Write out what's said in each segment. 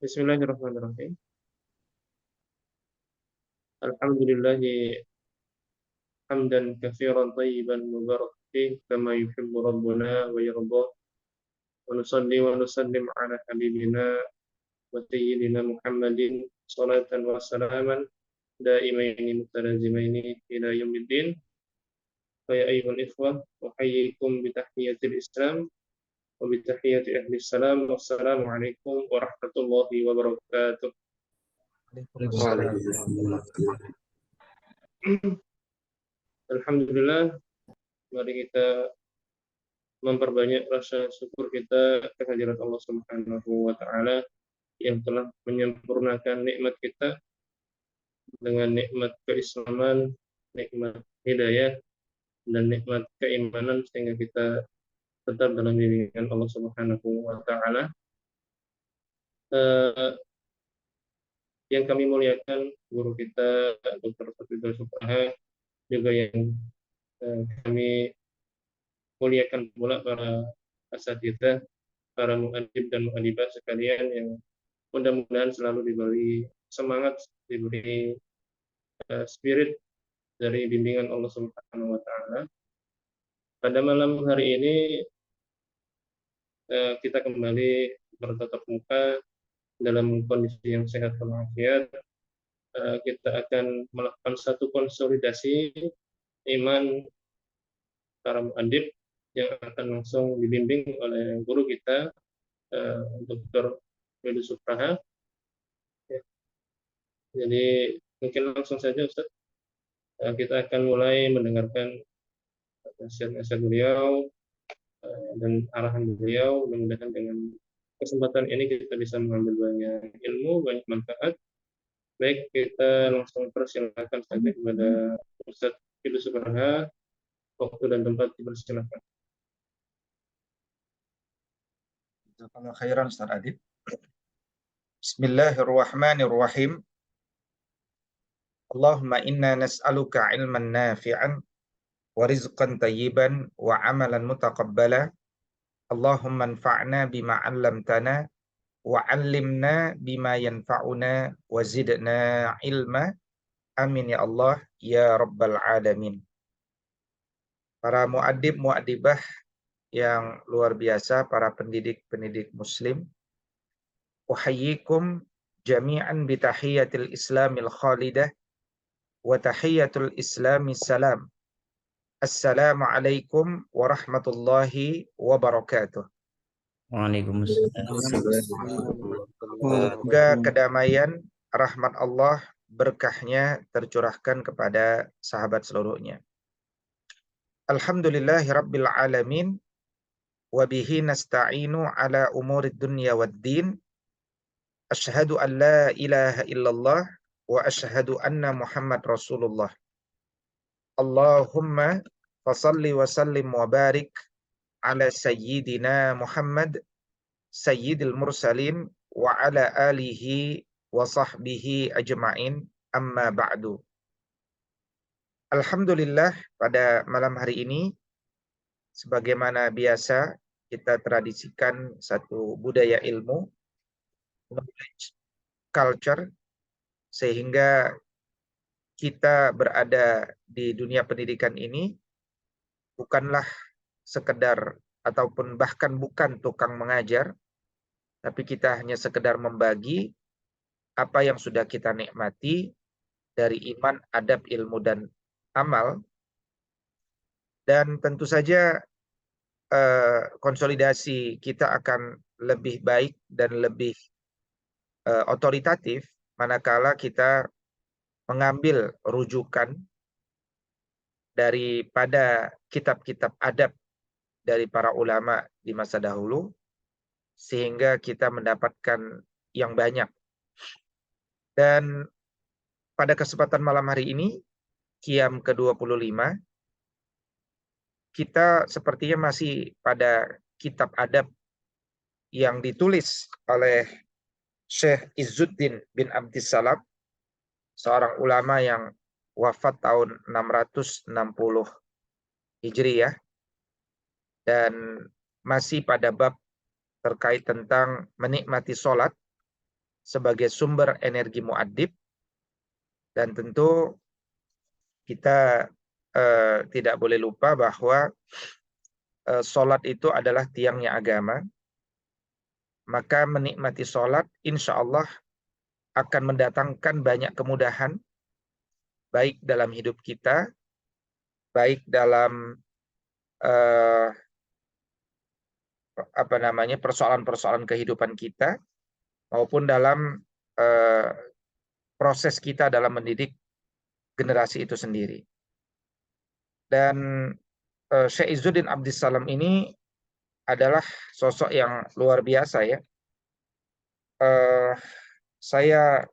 Bismillahirrahmanirrahim. Alhamdulillahi hamdan katsiran tayyiban mubarakan fih kama yuhibbu rabbuna wa yarda. Wa nusalli wa nusallim ala habibina wa sayyidina Muhammadin salatan wa salaman daimaini mutalazimaini ila yaumiddin. Fa ya ayyuhal ikhwah uhayyikum bi tahiyyatil Islam wa bi tahiyyati ahli salam. Wassalamu alaikum warahmatullahi wabarakatuh. Alhamdulillah, mari kita memperbanyak rasa syukur kita kehadirat Allah Subhanahu wa taala yang telah menyempurnakan nikmat kita dengan nikmat keislaman, nikmat hidayah dan nikmat keimanan sehingga kita tetap dalam bimbingan Allah Subhanahu wa taala. Yang kami muliakan guru kita Dr. Fatidul Supraha, juga yang kami muliakan pula para asatidz, para muadzib dan muadzibah sekalian yang mudah-mudahan selalu diberi semangat, diberi spirit dari bimbingan Allah Subhanahu wa taala. Pada malam hari ini kita kembali bertatap muka dalam kondisi yang sehat walafiat. Kita akan melakukan satu konsolidasi iman para muadzib yang akan langsung dibimbing oleh guru kita Dr. Fatidul Supraha. Jadi mungkin langsung saja Ustaz, kita akan mulai mendengarkan nasihat-nasihat beliau dan arahan beliau. Mudah-mudahan dengan kesempatan ini kita bisa mengambil banyak ilmu, banyak manfaat. Baik, kita langsung persilakan saja kepada Ustaz Fatidul Supraha. Waktu dan tempat dipersilakan. Jazakallahu khairan Ustaz Adib. Bismillahirrahmanirrahim. Allahumma inna nas'aluka ilman nafi'an wa rizqan tayyiban wa amalan mutaqabbala. Allahumma anfa'na bima 'allamtana wa 'allimna bima yanfa'una wa zidna ilma. Amin ya Allah ya rabbal alamin. Para muadzib muadzibah yang luar biasa, para pendidik-pendidik muslim, uhayyikum jami'an bi tahiyyatil islamil khalidah wa tahiyyatul islami salam. Assalamualaikum warahmatullahi wabarakatuh. Waalaikumsalam. Semoga kedamaian, rahmat Allah, berkahnya tercurahkan kepada sahabat seluruhnya. Alhamdulillahi rabbil alamin. Wa bihi nasta'inu ala umurid dunya waddin. Asyhadu an la ilaha illallah wa asyhadu anna Muhammad Rasulullah. Allahumma fasalli wa sallim wa barik ala sayyidina Muhammad sayyidil mursalin wa ala alihi wa sahbihi ajma'in, amma ba'du. Alhamdulillah, pada malam hari ini sebagaimana biasa kita tradisikan satu budaya ilmu, knowledge, culture, sehingga kita berada di dunia pendidikan ini bukanlah sekedar ataupun bahkan bukan tukang mengajar, tapi kita hanya sekedar membagi apa yang sudah kita nikmati dari iman, adab, ilmu, dan amal. Dan tentu saja konsolidasi kita akan lebih baik dan lebih otoritatif manakala kita mengambil rujukan daripada kitab-kitab adab dari para ulama di masa dahulu, sehingga kita mendapatkan yang banyak. Dan pada kesempatan malam hari ini, Qiyam ke-25, kita sepertinya masih pada kitab adab yang ditulis oleh Syekh Izzuddin bin Abdissalam, seorang ulama yang wafat tahun 660 Hijriyah. Dan masih pada bab terkait tentang menikmati sholat sebagai sumber energi muaddib, dan tentu kita tidak boleh lupa bahwa sholat itu adalah tiangnya agama. Maka menikmati sholat insya Allah akan mendatangkan banyak kemudahan, baik dalam hidup kita, baik dalam persoalan-persoalan kehidupan kita, maupun dalam proses kita dalam mendidik generasi itu sendiri. Dan Syekh Izzuddin Abdissalam ini adalah sosok yang luar biasa ya. Saya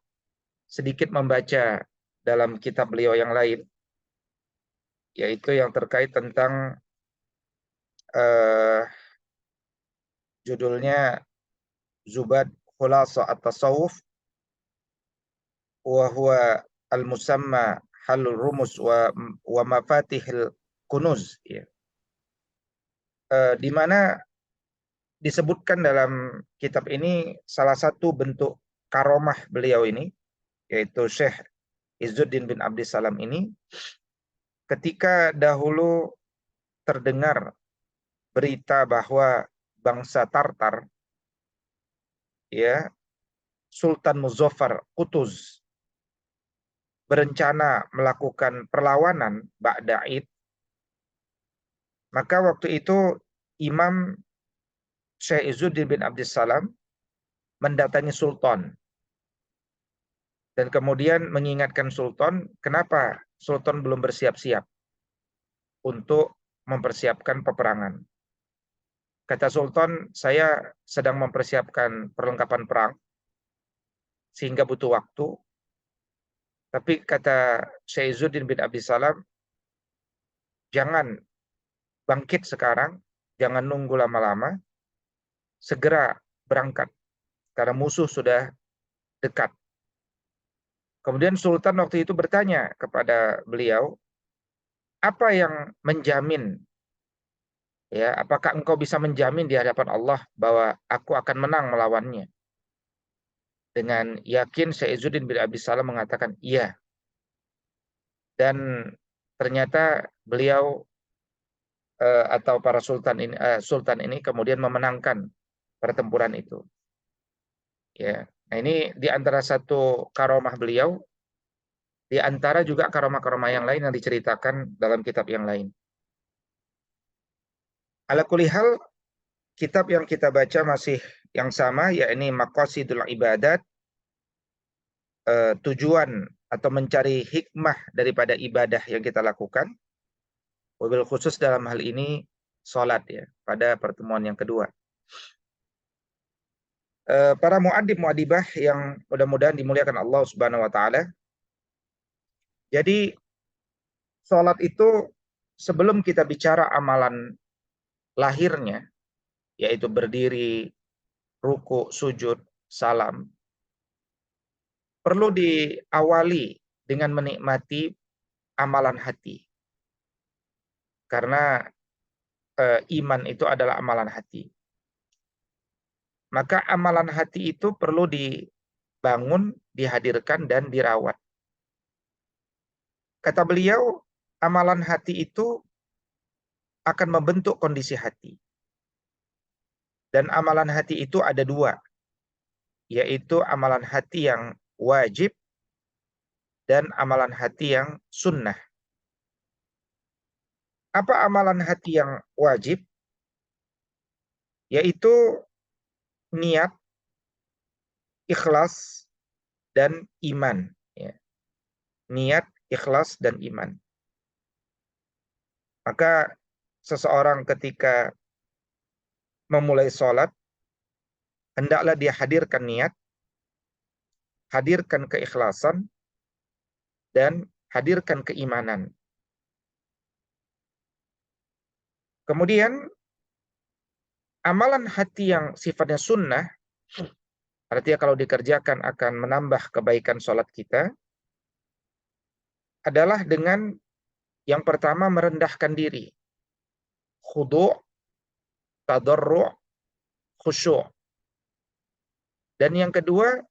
sedikit membaca dalam kitab beliau yang lain, yaitu yang terkait tentang judulnya Zubad Khulasa at-Tasawuf wa huwa al-musamma halul rumus wa mafatihil kunuz ya. Di mana disebutkan dalam kitab ini salah satu bentuk karomah beliau ini, yaitu Syekh Izzuddin bin Abdissalam ini, ketika dahulu terdengar berita bahwa bangsa Tartar ya, Sultan Muzaffar Qutuz berencana melakukan perlawanan ba'da Id, maka waktu itu Imam Syekh Izzuddin bin Abdissalam mendatangi Sultan dan kemudian mengingatkan Sultan, kenapa Sultan belum bersiap-siap untuk mempersiapkan peperangan. Kata Sultan, saya sedang mempersiapkan perlengkapan perang sehingga butuh waktu. Tapi kata Syekh Izzuddin bin Abdissalam, jangan bangkit sekarang, jangan nunggu lama-lama, segera berangkat karena musuh sudah dekat. Kemudian Sultan waktu itu bertanya kepada beliau, apa yang menjamin, ya, apakah engkau bisa menjamin di hadapan Allah bahwa aku akan menang melawannya? Dengan yakin Syekh Izzuddin bin Abdissalam mengatakan iya. Dan ternyata beliau atau para sultan ini kemudian memenangkan pertempuran itu. Ya, nah ini di antara satu karomah beliau, di antara juga karomah-karomah yang lain yang diceritakan dalam kitab yang lain. Ala kulli hal, kitab yang kita baca masih yang sama, yakni Maqasidul Ibadat, tujuan atau mencari hikmah daripada ibadah yang kita lakukan, wabil khusus dalam hal ini sholat ya, pada pertemuan yang kedua. Para muadib muadibah yang mudah-mudahan dimuliakan Allah Subhanahu wa taala. Jadi sholat itu sebelum kita bicara amalan lahirnya, yaitu berdiri, ruku, sujud, salam, perlu diawali dengan menikmati amalan hati. Karena iman itu adalah amalan hati. Maka amalan hati itu perlu dibangun, dihadirkan, dan dirawat. Kata beliau, amalan hati itu akan membentuk kondisi hati. Dan amalan hati itu ada dua, yaitu amalan hati yang wajib dan amalan hati yang sunnah. Apa amalan hati yang wajib? Yaitu niat, ikhlas, dan iman. Ya. Niat, ikhlas, dan iman. Maka seseorang ketika memulai sholat, hendaklah dia hadirkan niat, hadirkan keikhlasan, dan hadirkan keimanan. Kemudian amalan hati yang sifatnya sunnah, artinya kalau dikerjakan akan menambah kebaikan sholat kita, adalah dengan yang pertama merendahkan diri, khudu', tadarru', khusyuk. Dan yang kedua,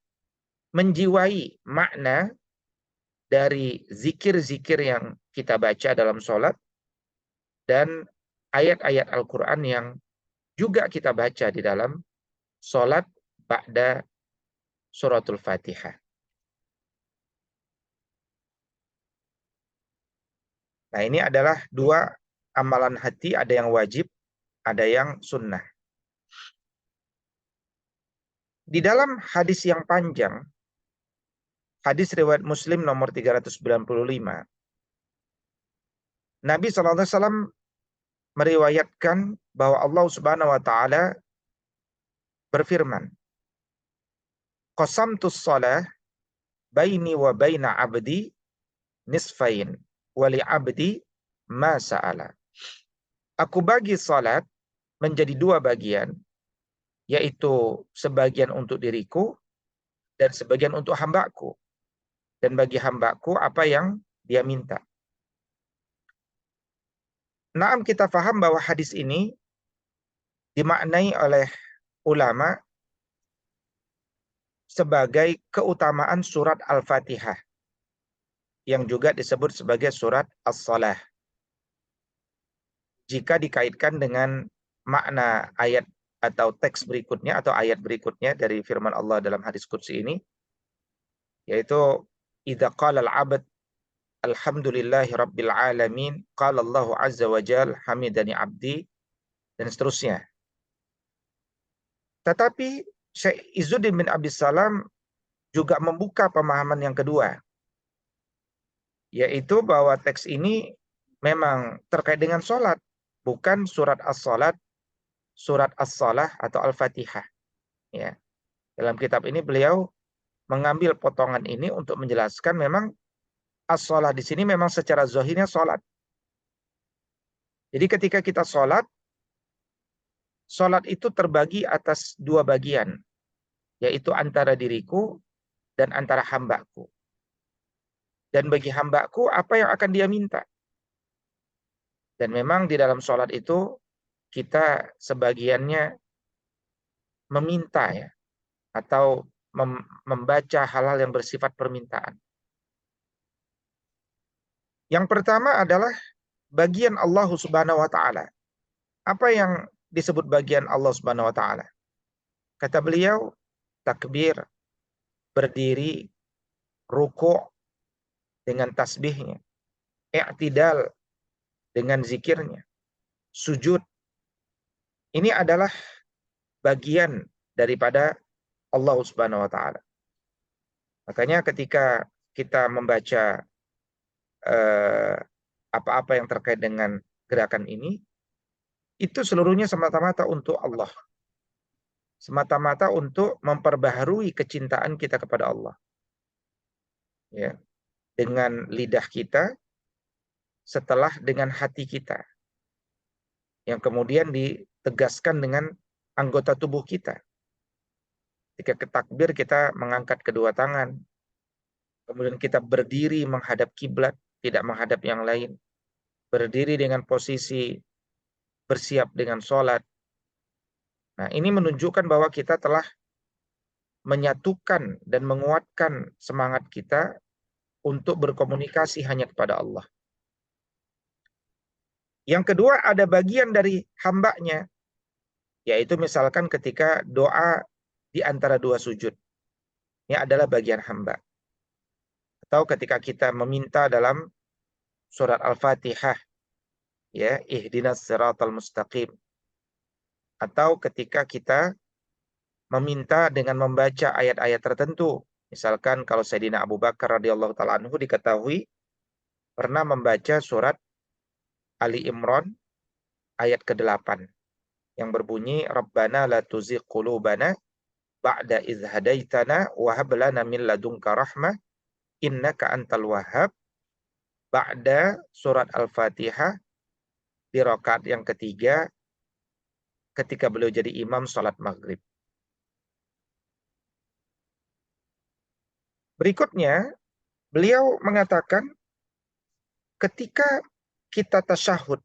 menjiwai makna dari zikir-zikir yang kita baca dalam sholat dan ayat-ayat Al-Quran yang juga kita baca di dalam sholat ba'da suratul Fatihah. Nah, ini adalah dua amalan hati, ada yang wajib, ada yang sunnah. Di dalam hadis yang panjang, hadis riwayat Muslim nomor 395, Nabi SAW meriwayatkan bahwa Allah Subhanahu wa taala berfirman, "Qasamtus shalah baini wa baina 'abdi nisfain wa li 'abdi ma sa'ala." Aku bagi salat menjadi dua bagian, yaitu sebagian untuk diriku dan sebagian untuk hambaku. Dan bagi hambaku apa yang dia minta. Naam, kita faham bahwa hadis ini dimaknai oleh ulama sebagai keutamaan surat Al-Fatihah yang juga disebut sebagai surat As-Salah. Jika dikaitkan dengan makna ayat atau teks berikutnya atau ayat berikutnya dari firman Allah dalam hadis qudsi ini, yaitu idza qala al-'abd alhamdulillahi rabbil alamin qala Allahu azza wa jal hamidani abdi, dan seterusnya. Tetapi Syekh Izzuddin bin Abdus Salam juga membuka pemahaman yang kedua, yaitu bahwa teks ini memang terkait dengan sholat, bukan surat as-salat, surat as-salah atau al-fatihah. Ya. Dalam kitab ini beliau mengambil potongan ini untuk menjelaskan memang as-salah di sini memang secara zahirnya sholat. Jadi ketika kita sholat itu terbagi atas dua bagian, yaitu antara diriku dan antara hambaku. Dan bagi hambaku apa yang akan dia minta. Dan memang di dalam sholat itu kita sebagiannya meminta ya, atau membaca hal-hal yang bersifat permintaan. Yang pertama adalah bagian Allah Subhanahu wa taala. Apa yang disebut bagian Allah Subhanahu wa taala? Kata beliau, takbir, berdiri, ruku' dengan tasbihnya, i'tidal dengan zikirnya, sujud. Ini adalah bagian daripada Allah Subhanahu wa taala. Makanya ketika kita membaca apa-apa yang terkait dengan gerakan ini, itu seluruhnya semata-mata untuk Allah. Semata-mata untuk memperbaharui kecintaan kita kepada Allah. Ya. Dengan lidah kita, setelah dengan hati kita. Yang kemudian ditegaskan dengan anggota tubuh kita. Ketika takbir kita mengangkat kedua tangan. Kemudian kita berdiri menghadap kiblat, tidak menghadap yang lain. Berdiri dengan posisi bersiap dengan sholat. Nah, ini menunjukkan bahwa kita telah menyatukan dan menguatkan semangat kita untuk berkomunikasi hanya kepada Allah. Yang kedua, ada bagian dari hambanya, yaitu misalkan ketika doa di antara dua sujud. Ini adalah bagian hamba. Atau ketika kita meminta dalam surat Al-Fatihah, ya, ihdinas siratal mustaqim. Atau ketika kita meminta dengan membaca ayat-ayat tertentu. Misalkan kalau Sayyidina Abu Bakar radhiyallahu taala anhu diketahui pernah membaca surat Ali Imran ayat ke-8 yang berbunyi Rabbana la tuzigh qulubana ba'da idh hadaitana wa hab lana min ladunka rahmah innaka antal wahhab, ba'da surat Al-Fatihah di rakaat yang ketiga ketika beliau jadi imam salat maghrib. Berikutnya, beliau mengatakan ketika kita tasyahud,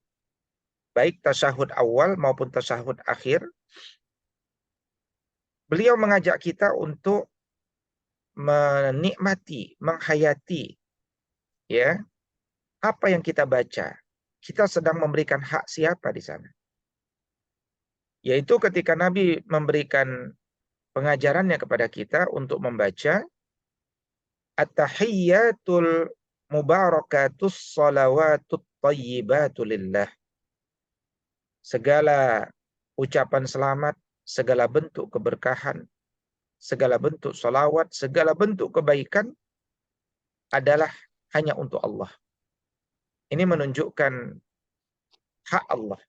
baik tasyahud awal maupun tasyahud akhir, beliau mengajak kita untuk menikmati, menghayati ya apa yang kita baca. Kita sedang memberikan hak siapa di sana? Yaitu ketika Nabi memberikan pengajarannya kepada kita untuk membaca at-tahiyyatul mubarakatus salawatut thayyibatu lillah. Segala ucapan selamat, segala bentuk keberkahan, segala bentuk salawat, segala bentuk kebaikan adalah hanya untuk Allah. Ini menunjukkan hak Allah.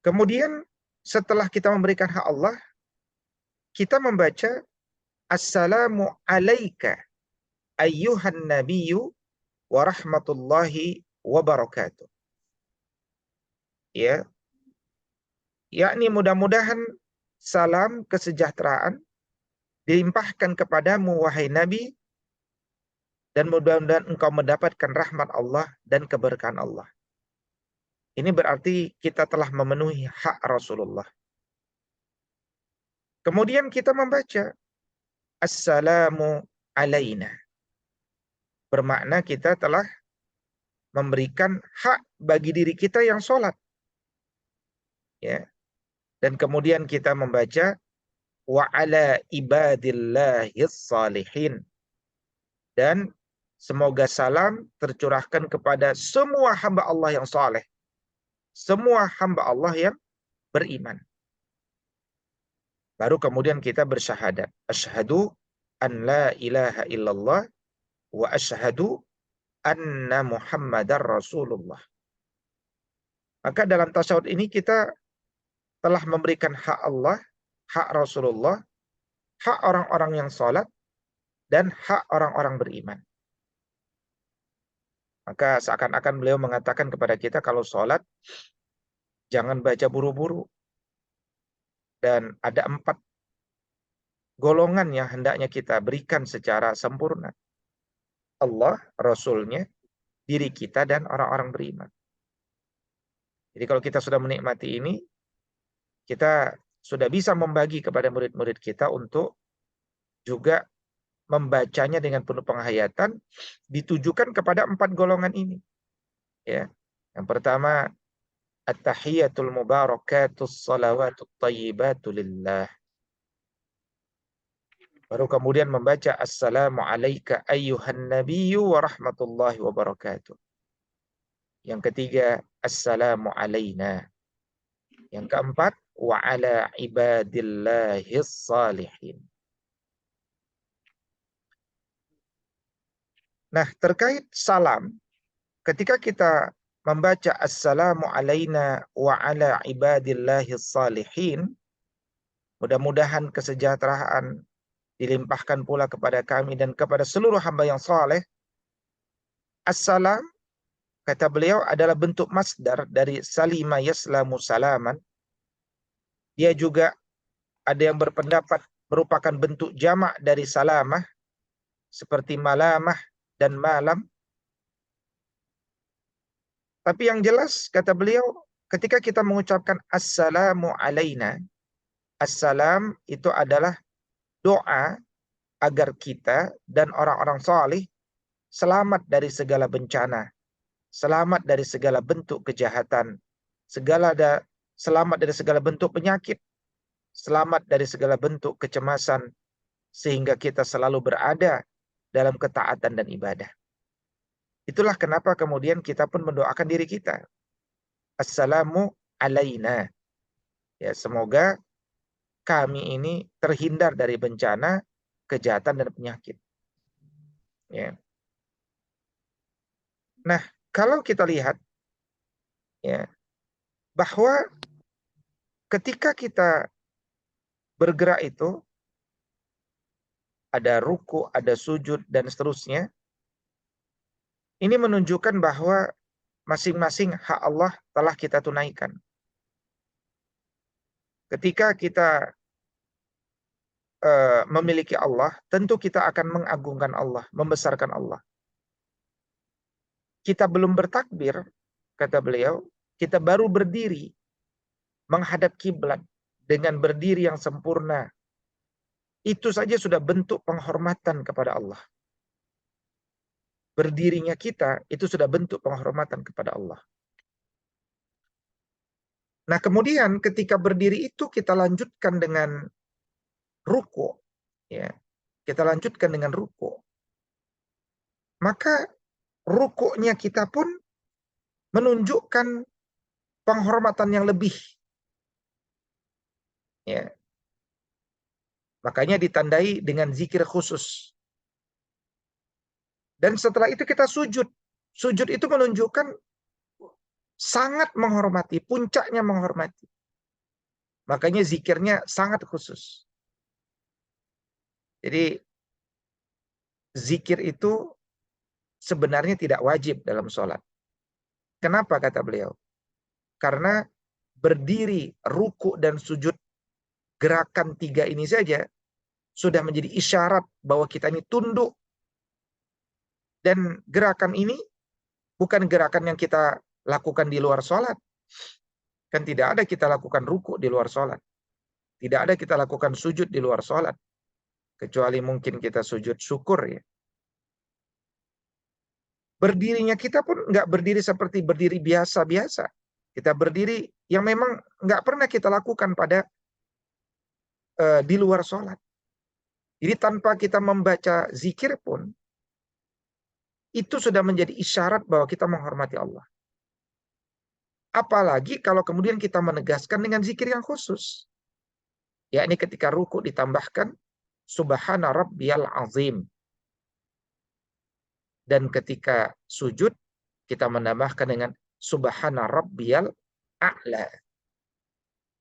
Kemudian setelah kita memberikan hak Allah, kita membaca Assalamu alaika ayyuhan nabiyyu wa rahmatullahi wa barakatuh. Ya. Yakni mudah-mudahan salam kesejahteraan dilimpahkan kepadamu wahai Nabi, dan mudah-mudahan engkau mendapatkan rahmat Allah dan keberkahan Allah. Ini berarti kita telah memenuhi hak Rasulullah. Kemudian kita membaca Assalamu alaina. Bermakna kita telah memberikan hak bagi diri kita yang sholat. Ya. Dan kemudian kita membaca wa ala ibadillahis salihin. Dan semoga salam tercurahkan kepada semua hamba Allah yang saleh. Semua hamba Allah yang beriman. Baru kemudian kita bersyahadat. Asyhadu an la ilaha illallah wa asyhadu anna Muhammadar Rasulullah. Maka dalam tasyahud ini kita telah memberikan hak Allah, hak Rasulullah, hak orang-orang yang salat, dan hak orang-orang beriman. Maka seakan-akan beliau mengatakan kepada kita kalau sholat, jangan baca buru-buru. Dan ada 4 golongan yang hendaknya kita berikan secara sempurna. Allah, Rasulnya, diri kita, dan orang-orang beriman. Jadi kalau kita sudah menikmati ini, kita sudah bisa membagi kepada murid-murid kita untuk juga membacanya dengan penuh penghayatan, ditujukan kepada 4 golongan ini. Ya. Yang pertama, at-tahiyyatul mubarakatus salawatut thayyibatu lillah. Baru kemudian membaca Assalamu alayka ayyuhan nabiyyu wa rahmatullahi wa barakatuh. Yang ketiga, Assalamu alayna. Yang keempat, wa ala ibadillahis salihin. Nah, terkait salam, ketika kita membaca Assalamu alayna wa ala ibadillahis salihin, mudah-mudahan kesejahteraan dilimpahkan pula kepada kami dan kepada seluruh hamba yang saleh. Assalam, kata beliau, adalah bentuk masdar dari salima yaslamu salaman. Dia juga ada yang berpendapat merupakan bentuk jamak dari salamah, seperti malamah dan malam. Tapi yang jelas, kata beliau, ketika kita mengucapkan assalamu alaina, assalam itu adalah doa agar kita dan orang-orang salih selamat dari segala bencana, selamat dari segala bentuk kejahatan, selamat dari segala bentuk penyakit, selamat dari segala bentuk kecemasan, sehingga kita selalu berada dalam ketaatan dan ibadah. Itulah kenapa kemudian kita pun mendoakan diri kita. Assalamu alaina. Ya, semoga kami ini terhindar dari bencana, kejahatan, dan penyakit. Ya. Nah, kalau kita lihat ya, bahwa ketika kita bergerak itu ada ruku, ada sujud, dan seterusnya, ini menunjukkan bahwa masing-masing hak Allah telah kita tunaikan. Ketika kita memiliki Allah, tentu kita akan mengagungkan Allah, membesarkan Allah. Kita belum bertakbir kata beliau, kita baru berdiri menghadap kiblat dengan berdiri yang sempurna, itu saja sudah bentuk penghormatan kepada Allah. Berdirinya kita itu sudah bentuk penghormatan kepada Allah. Nah, kemudian ketika berdiri itu kita lanjutkan dengan ruku, ya. Kita lanjutkan dengan ruku. Maka rukuknya kita pun menunjukkan penghormatan yang lebih. Ya. Makanya ditandai dengan zikir khusus. Dan setelah itu kita sujud. Sujud itu menunjukkan sangat menghormati, puncaknya menghormati. Makanya zikirnya sangat khusus. Jadi zikir itu sebenarnya tidak wajib dalam sholat. Kenapa kata beliau? Karena berdiri, ruku, dan sujud, gerakan tiga ini saja sudah menjadi isyarat bahwa kita ini tunduk. Dan gerakan ini bukan gerakan yang kita lakukan di luar sholat. Kan tidak ada kita lakukan ruku di luar sholat. Tidak ada kita lakukan sujud di luar sholat. Kecuali mungkin kita sujud syukur ya. Berdirinya kita pun nggak berdiri seperti berdiri biasa-biasa. Kita berdiri yang memang nggak pernah kita lakukan pada di luar sholat. Jadi tanpa kita membaca zikir pun, itu sudah menjadi isyarat bahwa kita menghormati Allah. Apalagi kalau kemudian kita menegaskan dengan zikir yang khusus. Yakni ketika ruku ditambahkan Subhana Rabbiyal Azim. Dan ketika sujud kita menambahkan dengan Subhana Rabbiyal A'la.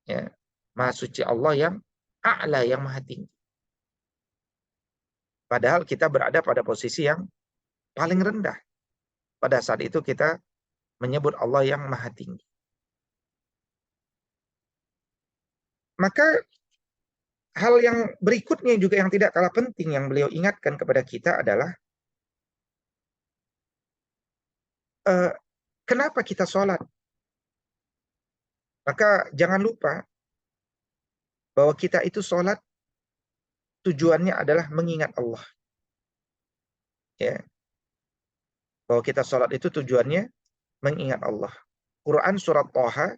Ya, Maha suci Allah yang A'la, yang maha tinggi. Padahal kita berada pada posisi yang paling rendah. Pada saat itu kita menyebut Allah yang maha tinggi. Maka hal yang berikutnya juga yang tidak kalah penting yang beliau ingatkan kepada kita adalah kenapa kita sholat? Maka jangan lupa bahwa kita itu sholat tujuannya adalah mengingat Allah. Ya. Bahwa kita sholat itu tujuannya mengingat Allah. Quran surat Thaha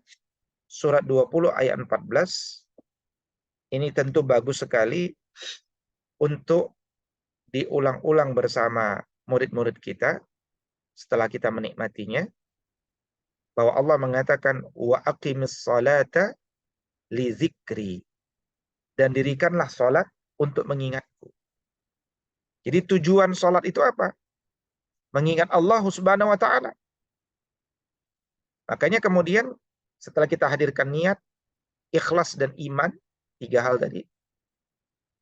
surat 20 ayat 14 ini tentu bagus sekali untuk diulang-ulang bersama murid-murid kita setelah kita menikmatinya, bahwa Allah mengatakan wa aqimis salata li dzikri, dan dirikanlah salat untuk mengingatku. Jadi tujuan salat itu apa? Mengingat Allah Subhanahu wa taala. Makanya kemudian setelah kita hadirkan niat, ikhlas dan iman, tiga hal tadi,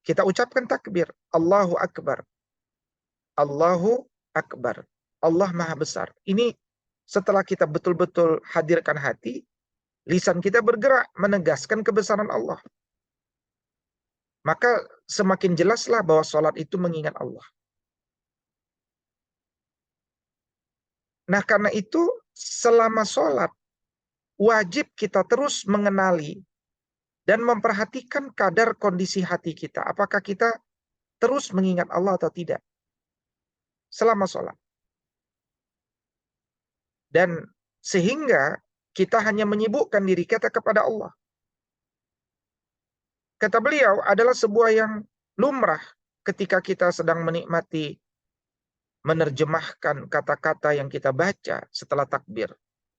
kita ucapkan takbir, Allahu Akbar. Allahu Akbar. Allah Maha Besar. Ini setelah kita betul-betul hadirkan hati, lisan kita bergerak menegaskan kebesaran Allah. Maka semakin jelaslah bahwa sholat itu mengingat Allah. Nah, karena itu selama sholat, wajib kita terus mengenali dan memperhatikan kadar kondisi hati kita. Apakah kita terus mengingat Allah atau tidak selama sholat. Dan sehingga kita hanya menyibukkan diri kita kepada Allah. Kata beliau adalah sebuah yang lumrah ketika kita sedang menikmati menerjemahkan kata-kata yang kita baca setelah takbir.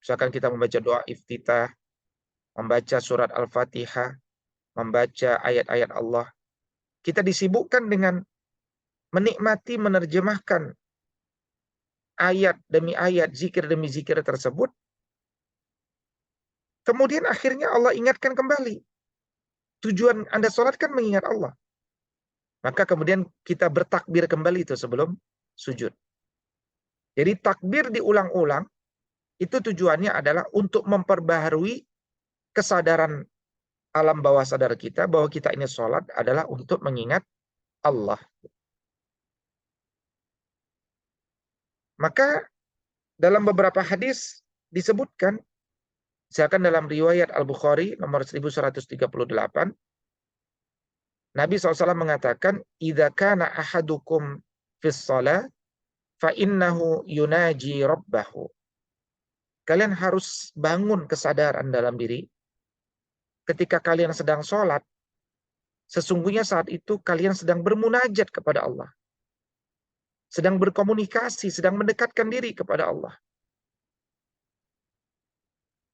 Misalkan kita membaca doa iftitah, membaca surat Al-Fatihah, membaca ayat-ayat Allah. Kita disibukkan dengan menikmati menerjemahkan ayat demi ayat, zikir demi zikir tersebut. Kemudian akhirnya Allah ingatkan kembali. Tujuan Anda sholat kan mengingat Allah. Maka kemudian kita bertakbir kembali itu sebelum sujud. Jadi takbir diulang-ulang, itu tujuannya adalah untuk memperbaharui kesadaran alam bawah sadar kita bahwa kita ini sholat adalah untuk mengingat Allah. Maka dalam beberapa hadis disebutkan, misalkan dalam riwayat Al-Bukhari nomor 1138, Nabi SAW mengatakan, "Idza kana ahadukum fis shalah fa innahu yunaji rabbahu." Kalian harus bangun kesadaran dalam diri ketika kalian sedang sholat. Sesungguhnya saat itu kalian sedang bermunajat kepada Allah, sedang berkomunikasi, sedang mendekatkan diri kepada Allah.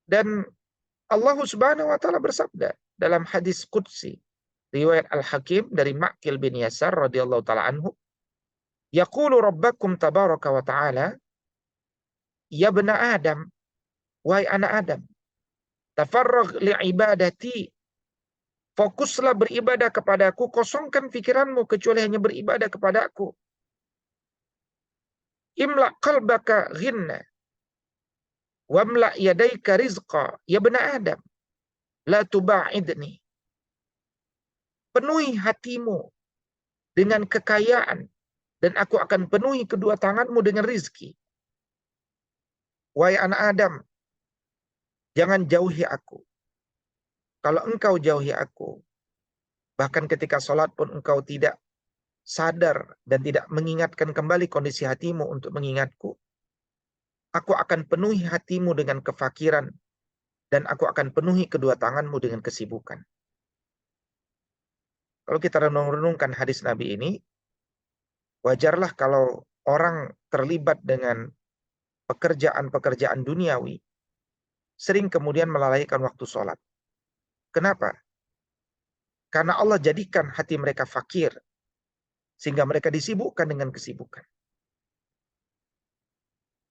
Dan Allah Subhanahu wa taala bersabda dalam hadis qudsi riwayat Al-Hakim dari Ma'qil bin Yasar radhiyallahu taala anhu, yaqulu rabbakum tabaraka wa taala, ya bani Adam, wahai anak Adam, tafarragh li ibadati, fokuslah beribadah kepadaku, kosongkan pikiranmu kecuali hanya beribadah kepadaku. Imla qalbaka ghinna wamla yadayka rizqa, ya bani Adam, la tuba'idni. Penuhi hatimu dengan kekayaan, dan aku akan penuhi kedua tanganmu dengan rizki. Wahai anak Adam, jangan jauhi aku. Kalau engkau jauhi aku, bahkan ketika sholat pun engkau tidak sadar dan tidak mengingatkan kembali kondisi hatimu untuk mengingatku, aku akan penuhi hatimu dengan kefakiran, dan aku akan penuhi kedua tanganmu dengan kesibukan. Kalau kita renung-renungkan hadis Nabi ini, wajarlah kalau orang terlibat dengan pekerjaan-pekerjaan duniawi, sering kemudian melalaikan waktu sholat. Kenapa? Karena Allah jadikan hati mereka fakir, sehingga mereka disibukkan dengan kesibukan.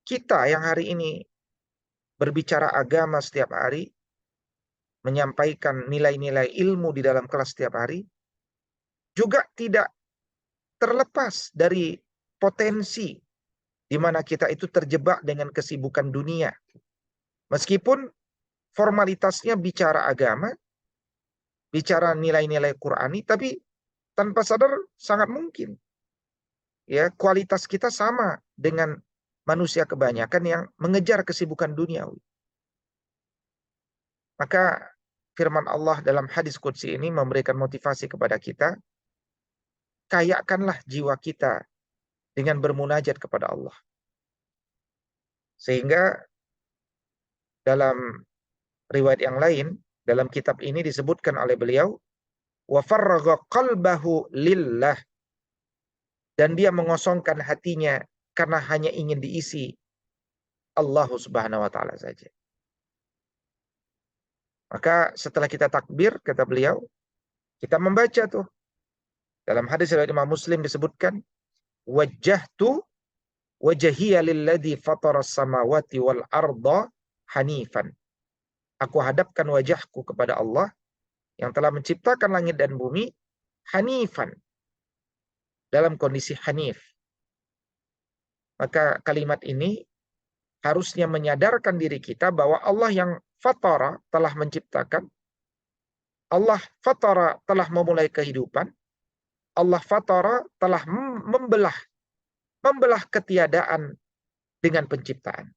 Kita yang hari ini berbicara agama setiap hari, menyampaikan nilai-nilai ilmu di dalam kelas setiap hari, juga tidak terlepas dari potensi di mana kita itu terjebak dengan kesibukan dunia. Meskipun formalitasnya bicara agama, bicara nilai-nilai Qurani, tapi tanpa sadar sangat mungkin ya kualitas kita sama dengan manusia kebanyakan yang mengejar kesibukan duniawi. Maka firman Allah dalam hadis qudsi ini memberikan motivasi kepada kita, kayakanlah jiwa kita dengan bermunajat kepada Allah. Sehingga dalam riwayat yang lain, dalam kitab ini disebutkan oleh beliau, wa farragha qalbahu lillah, dan dia mengosongkan hatinya karena hanya ingin diisi Allah Subhanahu wa taala saja. Maka setelah kita takbir, kata beliau, kita membaca tuh. Dalam hadis riwayat Imam Muslim disebutkan, wajjahtu wajhiya lilladzi fataras samawati wal arda hanifan. Aku hadapkan wajahku kepada Allah yang telah menciptakan langit dan bumi, hanifan, dalam kondisi hanif. Maka kalimat ini harusnya menyadarkan diri kita bahwa Allah yang fatara telah menciptakan, Allah fatara telah memulai kehidupan, Allah fatara telah membelah ketiadaan dengan penciptaan.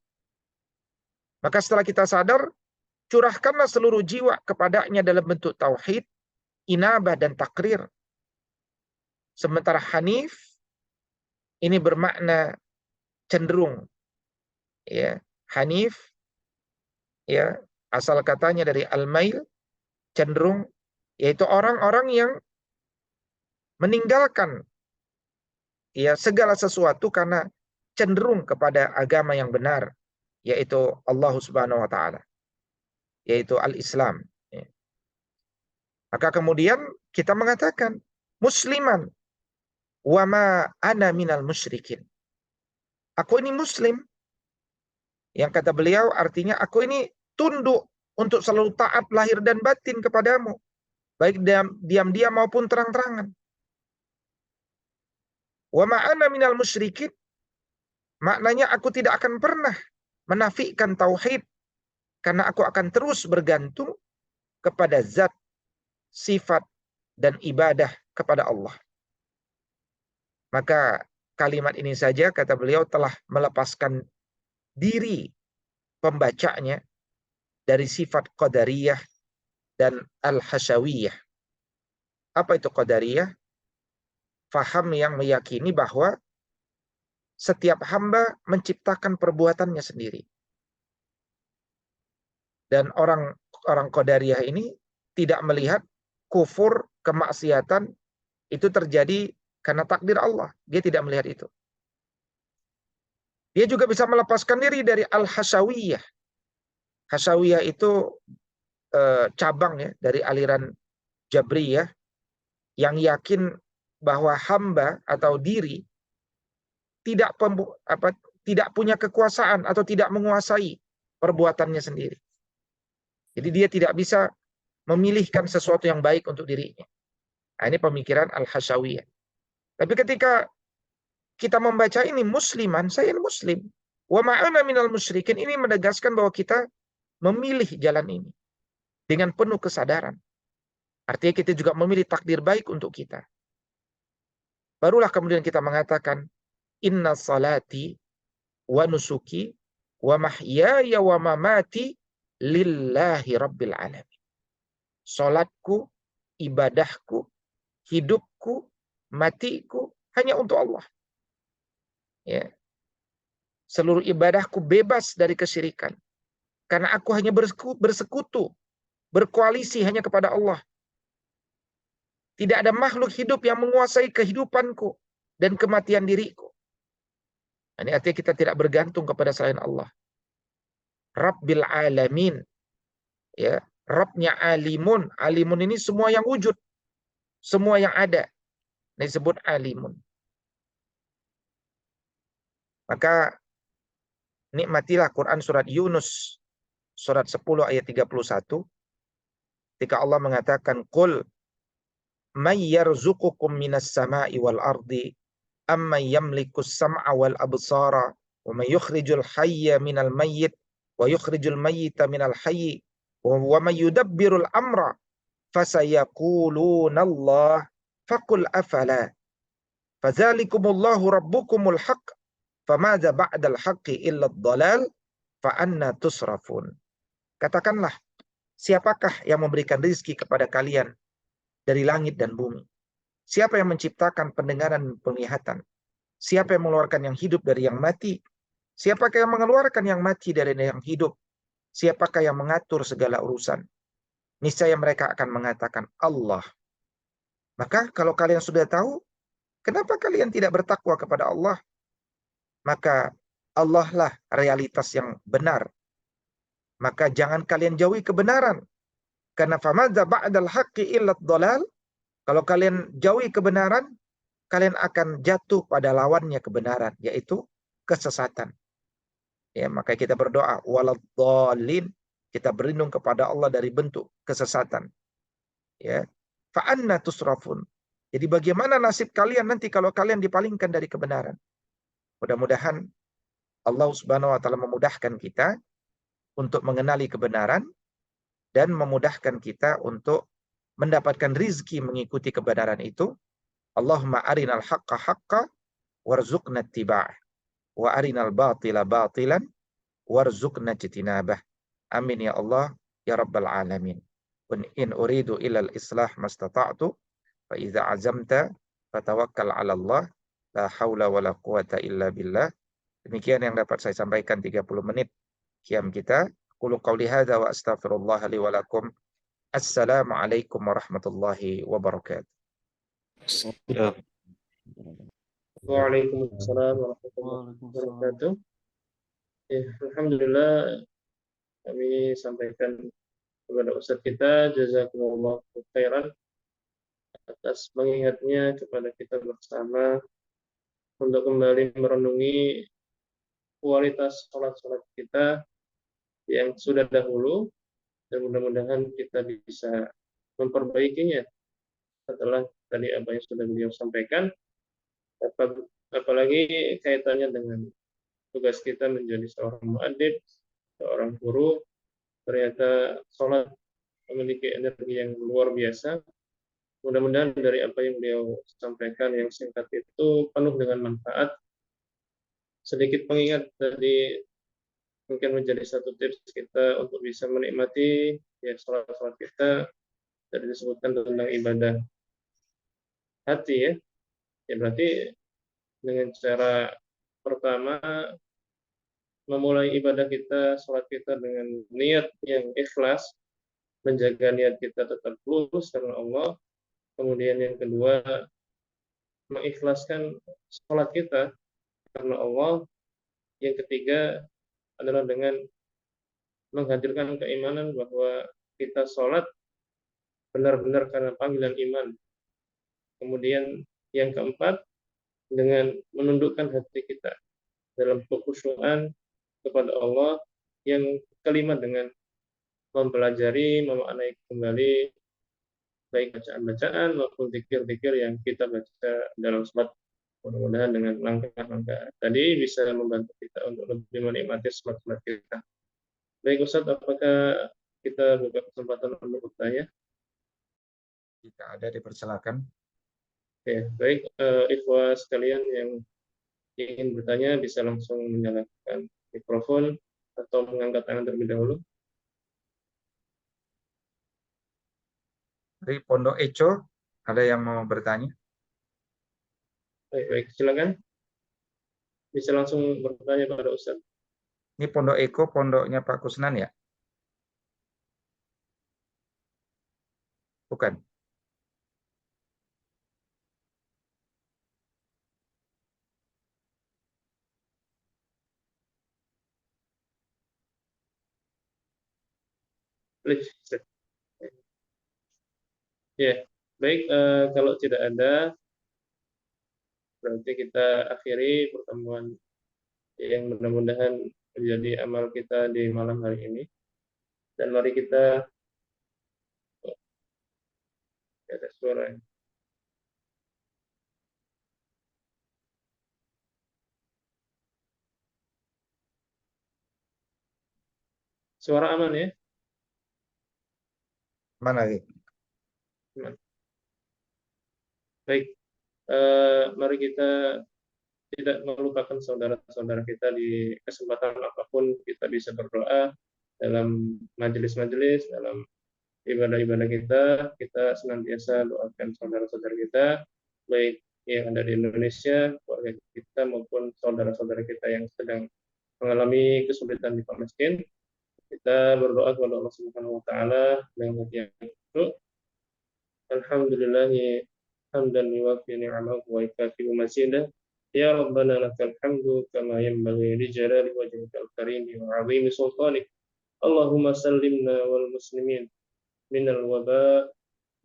Maka setelah kita sadar, curahkanlah seluruh jiwa kepadanya dalam bentuk tauhid, inabah dan takrir. Sementara hanif ini bermakna cenderung, ya. Hanif, ya, asal katanya dari al-mail, cenderung, yaitu orang-orang yang meninggalkan ya segala sesuatu karena cenderung kepada agama yang benar, yaitu Allah Subhanahu wa taala, yaitu al-Islam. Ya. Maka kemudian kita mengatakan musliman wa ma ana minal musyrikin. Aku ini muslim. Yang kata beliau artinya aku ini tunduk untuk selalu taat lahir dan batin kepadamu, baik diam-diam maupun terang-terangan. Wa ma ana minal musyrikin, maknanya aku tidak akan pernah menafikan tauhid, karena aku akan terus bergantung kepada zat, sifat, dan ibadah kepada Allah. Maka kalimat ini saja, kata beliau, telah melepaskan diri pembacanya dari sifat qadariyah dan al-hasyawiyah. Apa itu qadariyah? Faham yang meyakini bahwa setiap hamba menciptakan perbuatannya sendiri. Dan orang qadariyah ini tidak melihat kufur, kemaksiatan itu terjadi karena takdir Allah. Dia tidak melihat itu. Dia juga bisa melepaskan diri dari al-hasyawiyah. Hasyawiyah itu cabang ya dari aliran Jabriyah yang yakin bahwa hamba atau diri tidak tidak punya kekuasaan atau tidak menguasai perbuatannya sendiri. Jadi dia tidak bisa memilihkan sesuatu yang baik untuk dirinya. Nah, ini pemikiran al-hasyawiyah. Tapi ketika kita membaca ini musliman, saya ini muslim. Wa ma'ana minal musyrikin, ini menegaskan bahwa kita memilih jalan ini dengan penuh kesadaran. Artinya kita juga memilih takdir baik untuk kita. Barulah kemudian kita mengatakan inna salati wa nusuki wa mahyaya wa mamati lillahi rabbil alamin. Salatku, ibadahku, hidupku, matiku hanya untuk Allah. Ya. Seluruh ibadahku bebas dari kesyirikan. Karena aku hanya bersekutu, berkoalisi hanya kepada Allah. Tidak ada makhluk hidup yang menguasai kehidupanku dan kematian diriku. Ini artinya kita tidak bergantung kepada selain Allah. Rabbil alamin. Ya, Rabbnya alimun. Alimun ini semua yang wujud. Semua yang ada. Ini disebut alimun. Maka nikmatilah Quran surat Yunus. Surat 10 ayat 31. Ketika Allah mengatakan, Qul may yarzuqukum minas sama'i wal ardi amman yamlikus sam'a wal absara wa may yukhrijul hayya minal mayyit wa yukhrijul mayyita minal hayyi wa may yudabbirul amra fasayaquluna Allah faqul afala fadzalikumullahu rabbukumul haqq famadza ba'dal haqqi illa ad-dhalal fa anna tusrafun. Katakanlah, siapakah yang memberikan rizki kepada kalian dari langit dan bumi? Siapa yang menciptakan pendengaran dan penglihatan? Siapa yang mengeluarkan yang hidup dari yang mati? Siapakah yang mengeluarkan yang mati dari yang hidup? Siapakah yang mengatur segala urusan? Niscaya mereka akan mengatakan Allah. Maka kalau kalian sudah tahu, kenapa kalian tidak bertakwa kepada Allah? Maka Allah lah realitas yang benar. Maka jangan kalian jauhi kebenaran. Karena famadza ba'dal haqqi illa dhalal. Kalau kalian jauhi kebenaran, kalian akan jatuh pada lawannya kebenaran, yaitu kesesatan. Ya, maka kita berdoa waladhdallin, kita berlindung kepada Allah dari bentuk kesesatan. Ya. Fa anna tusrafun. Jadi bagaimana nasib kalian nanti kalau kalian dipalingkan dari kebenaran? Mudah-mudahan Allah Subhanahu wa taala memudahkan kita untuk mengenali kebenaran dan memudahkan kita untuk mendapatkan rizki mengikuti kebenaran itu. Allahumma arinal haqqa haqqa warzuqna ittiba'ah wa arinal batila batilan warzuqna ijtinabah. Amin ya Allah ya rabbal alamin. In uridu ilal islah mastata'tu fa idza azamta fatawakkal 'ala Allah la haula wala quwata illa billah. Demikian yang dapat saya sampaikan 30 menit qiyam kita. Qulu qauli hadza wa astaghfirullah li wa lakum. Assalamualaikum warahmatullahi wabarakatuh. Waalaikumsalam warahmatullahi wabarakatuh. Ya, alhamdulillah kami sampaikan kepada Ustadz kita, jazakumullah khairan atas mengingatnya kepada kita bersama untuk kembali merenungi kualitas sholat-sholat kita yang sudah dahulu, dan mudah-mudahan kita bisa memperbaikinya setelah tadi apa yang sudah beliau sampaikan, apalagi kaitannya dengan tugas kita menjadi seorang muadzin, seorang guru. Ternyata sholat memiliki energi yang luar biasa. Mudah-mudahan dari apa yang beliau sampaikan yang singkat itu penuh dengan manfaat. Sedikit pengingat tadi mungkin menjadi satu tips kita untuk bisa menikmati ya sholat-sholat kita. Tadi disebutkan tentang ibadah hati ya. Ya berarti dengan cara pertama memulai ibadah kita, sholat kita dengan niat yang ikhlas, menjaga niat kita tetap lurus karena Allah. Kemudian yang kedua, mengikhlaskan sholat kita karena Allah. Yang ketiga adalah dengan menghadirkan keimanan bahwa kita sholat benar-benar karena panggilan iman. Kemudian yang keempat, dengan menundukkan hati kita dalam kekhusyuan kepada Allah. Yang kelima, dengan mempelajari, memaknai kembali baik bacaan-bacaan maupun zikir-zikir yang kita baca dalam sholat. Mudah-mudahan dengan langkah-langkah tadi bisa membantu kita untuk lebih menikmati sholat-sholat kita. Baik Ustaz, apakah kita buka kesempatan untuk bertanya? Jika ada, dipersilakan. Ya, baik, ikhwah sekalian yang ingin bertanya bisa langsung menyalakan mikrofon atau mengangkat tangan terlebih dahulu. Dari Pondok Eco, ada yang mau bertanya? Baik, silakan. Bisa langsung bertanya pada Ustaz. Ini Pondok Eko, pondoknya Pak Kusnan ya? Bukan. Please, Ustaz. Ya, baik, kalau tidak ada, berarti kita akhiri pertemuan yang mudah-mudahan menjadi amal kita di malam hari ini. Dan mari kita ada suara. Suara aman ya? Mana lagi? Aman. Baik, mari kita tidak melupakan saudara-saudara kita di kesempatan apapun. Kita bisa berdoa dalam majelis-majelis, dalam ibadah-ibadah kita senantiasa doakan saudara-saudara kita, baik yang ada di Indonesia, keluarga kita, maupun saudara-saudara kita yang sedang mengalami kesulitan di Palestina. Kita berdoa kepada Allah Subhanahu wa taala dengan hati yang khusyuk. Alhamdulillahi hamdan yuwafi ni'amahu wa yukafi mazidah. Ya Rabbana lakal hamdu kama yanbaghi li jalali wajhikal karim wa 'azimi sultanik. Allahumma sallimna wal muslimin minal waba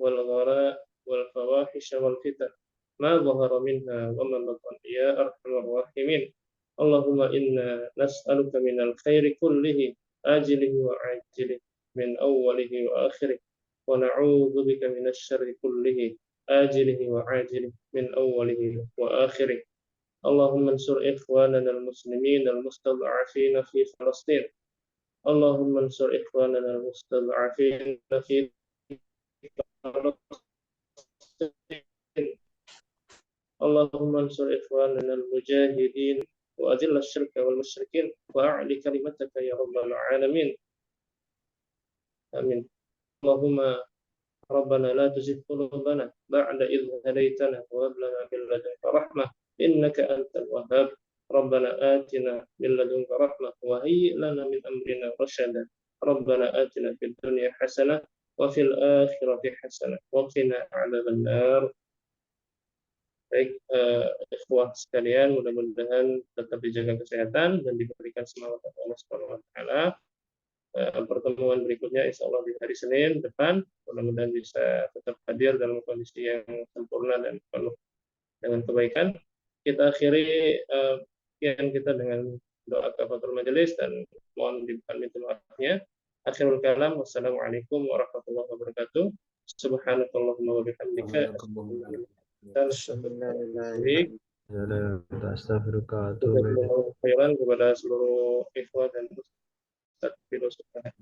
wal ghara wal fawahish wal fitan ma dhahara minha wa ma batan ya arhamar rahimin. Allahumma inna nas'aluka minal khairi kullihi ajilihi wa ajilihi min awwalihi wa akhirih wa na'udzu bika minasy syarri kullihi ajilihi wa ajilihi min awwalihi wa akhirih. Allahumma ansur ikhwanana al-muslimin al-mustad'afin fi Palestin. Allahumma ansur ikhwanana al-mustad'afin fi Allahumma ansur ikhwanana al-mujahidin wa adhill asy-syirka wal musyrikin wa a'li kalimataka ya rabbal alamin. Amin. Allahumma rabbana la tuzigh qulubana ba'da idh hadaytana wa hab lana min ladunka rahmah innaka antal wahhab. Rabbana atina min ladunka rahmah wa hayyi' lana min amrina rasyada. Rabbana atina fid dunya hasanah wa fil akhirati hasanah wa qina 'adzaban nar. Baik, ikhwah sekalian, mudah-mudahan tetap dijaga kesehatan dan diberikan semangat oleh Allah Subhanahu wa taala. Pertemuan berikutnya insya Allah di hari Senin depan, mudah-mudahan bisa tetap hadir dalam kondisi yang sempurna dan penuh dengan kebaikan. Kita akhiri yang kita dengan doa kafaratul majelis dan mohon dibuka pintu maafnya. Akhirul kalam, wassalamualaikum warahmatullahi wabarakatuh. Subhanakallahumma wa bihamdika khairan kepada seluruh ikhwah dan ustaz filosofi.